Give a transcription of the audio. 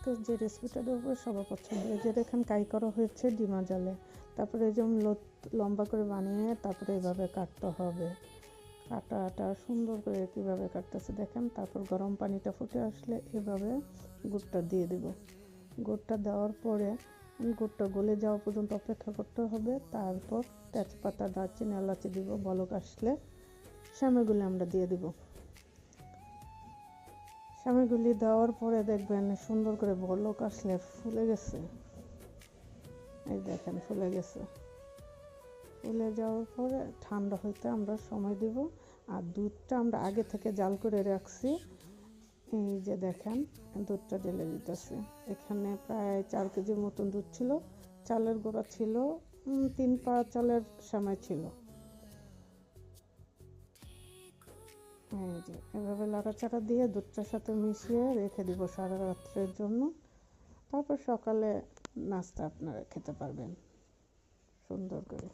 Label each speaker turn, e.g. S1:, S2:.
S1: আজকে যে রেসিপিটা দেবো সবার পছন্দ। এই যে দেখেন কাই করা হয়েছে ডিমা জালে, তারপরে এই যে লম্বা করে বানিয়ে তারপরে এভাবে কাটতে হবে। কাটাটা সুন্দর করে কীভাবে কাটতেছে দেখেন। তারপর গরম পানিটা ফুটে আসলে এভাবে গুড়টা দিয়ে দেব। গুড়টা দেওয়ার পরে গুড়টা গলে যাওয়া পর্যন্ত অপেক্ষা করতে হবে। তারপর তেজপাতা, দারচিনি, এলাচি দিব। বলক আসলে সেমাইগুলি আমরা দিয়ে দিব। সেমাইগুলি দেওয়ার পরে দেখবেন সুন্দর করে বলক আসলে ফুলে গেছে। এই দেখেন ফুলে গেছে। ফুলে যাওয়ার পরে ঠান্ডা হইতে আমরা সময় দিব। আর দুধটা আমরা আগে থেকে জাল করে রাখছি। এই যে দেখেন দুধটা ঢেলে দিতেছি। এখানে প্রায় 4 কেজির মতন দুধ ছিল। চালের গুঁড়া ছিল 3 পা, চালের সেমাই ছিল। এই যে এভাবে লাড়াচাড়া দিয়ে দুধটার সাথে মিশিয়ে রেখে দিব সারা রাত্রের জন্য। তারপর সকালে নাস্তা আপনারা খেতে পারবেন সুন্দর করে।